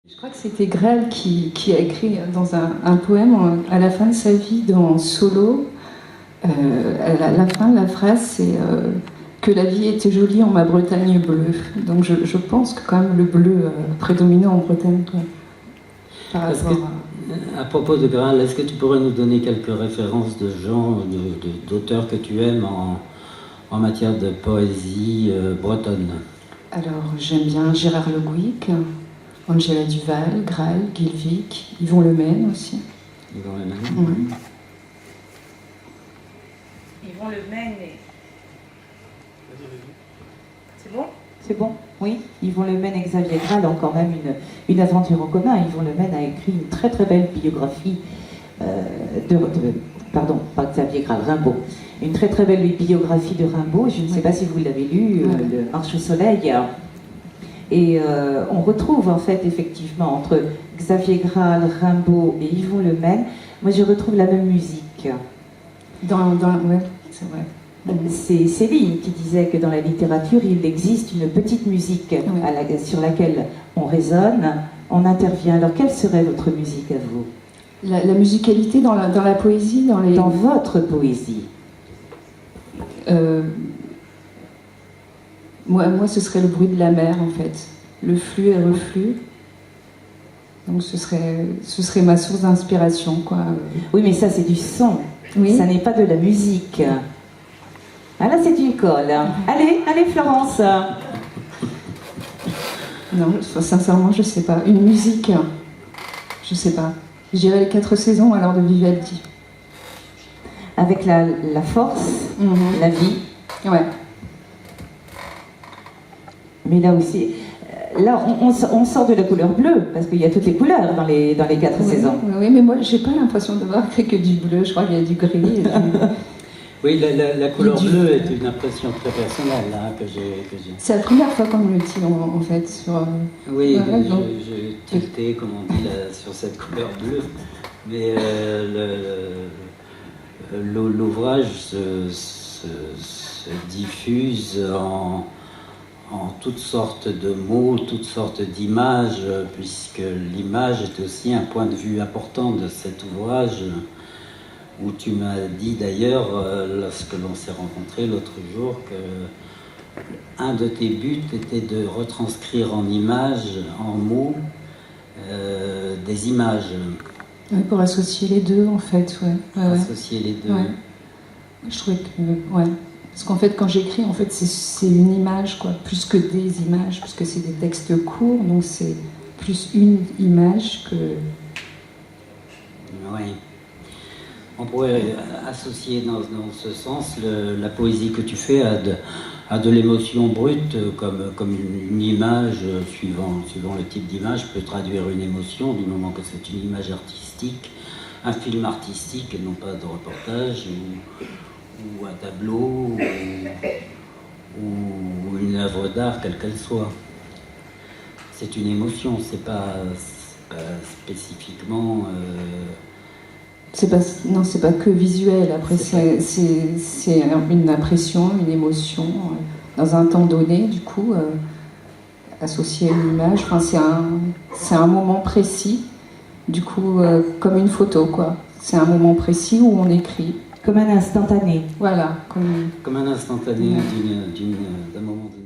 Je crois que c'était Graal qui a écrit dans un poème à la fin de sa vie dans Solo. À la fin de la phrase, c'est que la vie était jolie en ma Bretagne bleue. Donc je pense que quand même le bleu prédominant en Bretagne. Quoi, par rapport à propos de Graal, est-ce que tu pourrais nous donner quelques références de gens, d'auteurs que tu aimes en matière de poésie bretonne? Alors j'aime bien Gérard Le Gouic, Angela Duval, Graal, Guilvic, Yvon Lemaine aussi. Yvon Lemaine. Yvon Lemaine. C'est bon? C'est bon, oui. Yvon Lemaine et Xavier Graal ont quand même une aventure en commun. Yvon Lemaine a écrit une très très belle biographie pardon, pas Xavier Graal, Rimbaud. Une très très belle biographie de Rimbaud. Je ne sais pas si vous l'avez lu, Le Marche au Soleil. Et on retrouve en fait effectivement entre Xavier Graal, Rimbaud et Yvon Lemaine, moi je retrouve la même musique. Ouais, c'est vrai. C'est Céline qui disait que dans la littérature, il existe une petite musique sur laquelle on résonne, on intervient. Alors, quelle serait votre musique à vous? La musicalité dans la poésie, dans votre poésie. Moi, ce serait le bruit de la mer, en fait. Le flux et reflux. Donc, ce serait ma source d'inspiration, quoi. Oui, mais ça, c'est du son. Oui. Ça n'est pas de la musique. Ah là, c'est une colle. Allez, Florence. Non, sincèrement, je sais pas. Une musique, je sais pas. Je dirais les 4 saisons alors de Vivaldi. Avec la force, la vie. Ouais. Mais là aussi, là, on sort de la couleur bleue, parce qu'il y a toutes les couleurs dans les 4 saisons. Oui, mais moi, j'ai pas l'impression d'avoir fait que du bleu. Je crois qu'il y a du gris. Et du... Oui, la couleur bleue est une impression très personnelle là, que j'ai. C'est la première fois qu'on me le dit en fait. Oui, j'ai tilté, comme on dit, sur cette couleur bleue. Mais l'ouvrage se diffuse en toutes sortes de mots, toutes sortes d'images, puisque l'image est aussi un point de vue important de cet ouvrage, où tu m'as dit d'ailleurs, lorsque l'on s'est rencontrés l'autre jour, que un de tes buts était de retranscrire en images, en mots, des images. Oui, pour associer les deux, en fait, ouais. Associer les deux. Ouais. Je trouvais que, ouais. Parce qu'en fait, quand j'écris, en fait, c'est une image, quoi, plus que des images, puisque c'est des textes courts, donc c'est plus une image que... Oui. On pourrait associer dans ce sens la poésie que tu fais à de l'émotion brute, comme une image, suivant le type d'image, peut traduire une émotion du moment que c'est une image artistique, un film artistique et non pas de reportage, ou un tableau, ou une œuvre d'art, quelle qu'elle soit. C'est une émotion, c'est pas spécifiquement... C'est pas que visuel. Après, c'est une impression, une émotion, dans un temps donné, du coup, associé à une image. Enfin, c'est un moment précis, du coup, comme une photo, quoi. C'est un moment précis où on écrit. Comme un instantané. Voilà. Comme un instantané d'un moment de